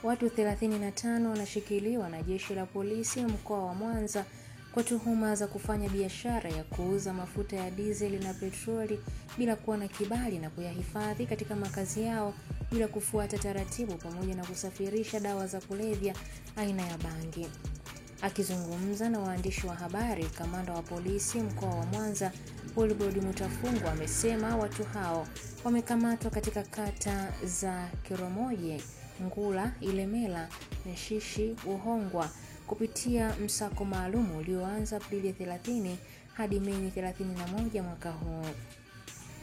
Watu 35 wanashikiliwa na jeshi la polisi mkoa wa Mwanza kwa tuhuma za kufanya biashara ya kuuza mafuta ya diesel na petroli bila kuwa na kibali na kuyahifadhi katika makazi yao bila kufuata taratibu, pamoja na kusafirisha dawa za kulevya aina ya bangi. Akizungumza na waandishi wa habari, kamanda wa polisi mkoa wa Mwanza, Wilbrod Mutafungwa, amesema watu hao wamekamatwa katika kata za Kiromoje, Ngula, Ilemela, Meshishi, Uhongwa kupitia msako maalum ulioanza Aprili 30 hadi Mei 31 mwaka huu.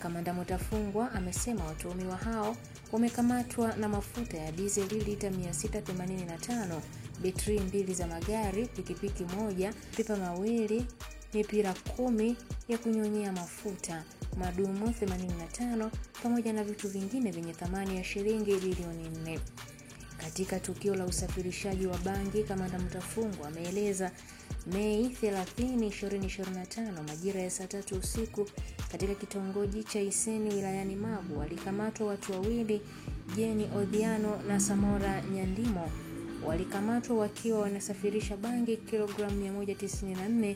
Kamanda Mutafungwa amesema watuhumiwa hao wamekamatwa na mafuta ya diesel lita 685, betri 2 za magari, pikipiki 1, pipa 2, mipira 10 ya kunyonyea mafuta, madumu 85 pamoja na vitu vingine vyenye thamani ya shilingi bilioni 4. Katika tukio la usafirishaji wa bangi, kamanda Mutafungwa ameeleza Mei 30, 2025 majira ya saa 3 usiku katika kitongoji cha Iseni wilayani Magu walikamatwa watu wawili, Jeni Odhiano na Samora Nyandimo. Walikamatwa wakiwa wanasafirisha bangi kilogramu 194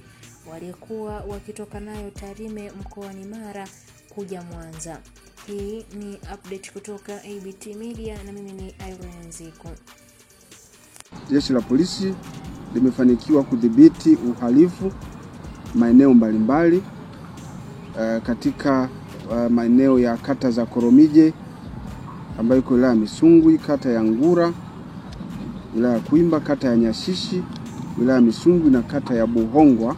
walikuwa wakitoka nayo Tarime mkoani Mara kuja Mwanza. Hii ni update kutoka ABT Media na mimi ni Irene Nziku. Jeshi la polisi limefanikiwa kudhibiti uhalifu maeneo mbalimbali katika maeneo ya kata za Koromije ambayo iko wilaya ya Misungwi, kata ya Ngura, wilaya ya Kwimba, kata ya Nyashishi, wilaya ya Misungwi, na kata ya Buhongwa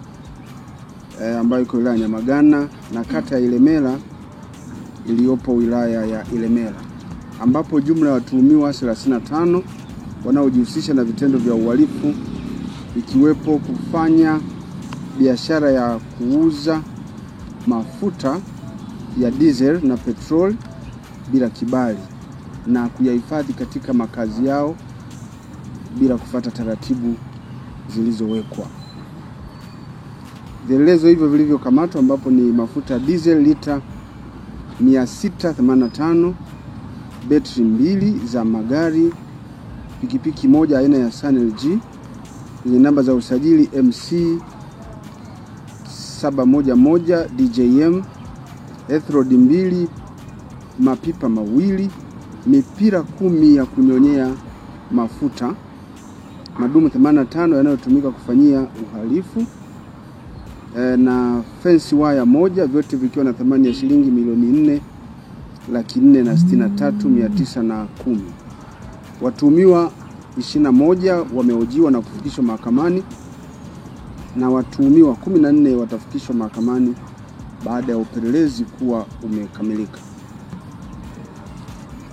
ambayo iko wilaya ya Nyamagana, na kata ya Ilemela iliyopo wilaya ya Ilemela, ambapo jumla ya watuhumiwa 35 wanaojihusisha na vitendo vya uhalifu ikiwepo kufanya biashara ya kuuza mafuta ya diesel na petrol bila kibali na kuyahifadhi katika makazi yao bila kufuata taratibu zilizowekwa. Vielelezo hivyo vilivyokamatwa ambapo ni mafuta diesel lita 685, betri 2 za magari, pikipiki 1 aina ya Sanel G yenye namba za usajili MC 711 DJM, Ethrod 2, mapipa 2, mipira 10 ya kunyonyea mafuta, madumu 85 yanayotumika kufanyia uhalifu, na fence wire 1, vyote vikiwa na thamani ya shilingi milioni 4,463,910. Watuhumiwa 21 wamehojiwa na kufikishwa mahakamani na watuhumiwa 14 watafikishwa mahakamani baada ya upelelezi kuwa umekamilika.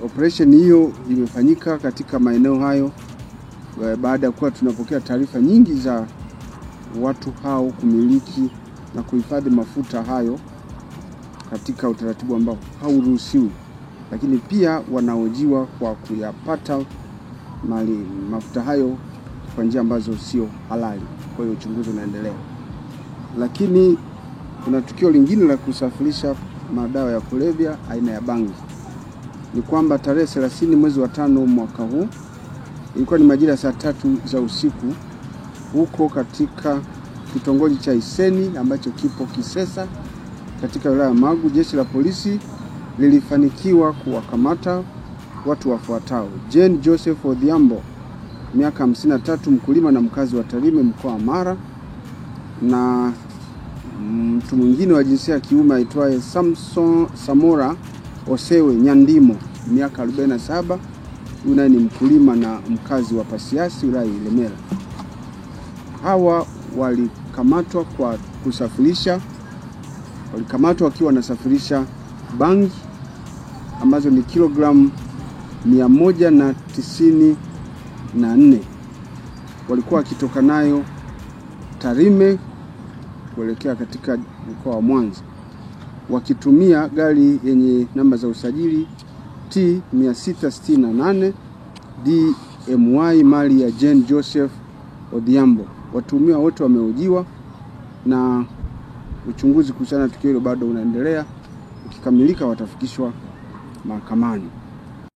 Operation hiyo imefanyika katika maeneo hayo baada ya kuwa tunapokea taarifa nyingi za watu hao kumiliki na kuhifadhi mafuta hayo katika utaratibu ambao hauruhusiwi, lakini pia wanahojiwa kwa kuyapata mafuta hayo kwa njia ambazo sio halali. Kwa hiyo uchunguzi unaendelea. Lakini kuna tukio lingine la kusafirisha madawa ya kulevya aina ya bangi. Ni kwamba tarehe 30 mwezi wa 5 mwaka huu, ilikuwa ni majira ya saa 3 za usiku, huko katika kitongoji cha Iseni ambacho kipo Kisesa katika wilaya ya Magu, jeshi la polisi lilifanikiwa kuwakamata watu wafuatao: Jane Joseph Odhiambo, miaka 53, mkulima na mkazi wa Tarime mkoa wa Mara, na mtu mwingine wa jinsia ya kiume aitwaye Samora Osewe Nyandimo, miaka 47, yule ni mkulima na mkazi wa Pasiasi wilaya ya Ilemela. Hawa walikamatwa kwa kusafirisha, walikamatwa wakiwa wanasafirisha bangi ambazo ni kilogramu 194. Walikuwa wakitoka nayo Tarime kuelekea katika mkoa wa Mwanza, wakitumia gari yenye namba za usajili T668 DMY mali ya Jane Joseph Odhiambo. Watuhumiwa wote wamehojiwa na uchunguzi kuhusiana na tukio hilo bado unaendelea. Ukikamilika watafikishwa mahakamani.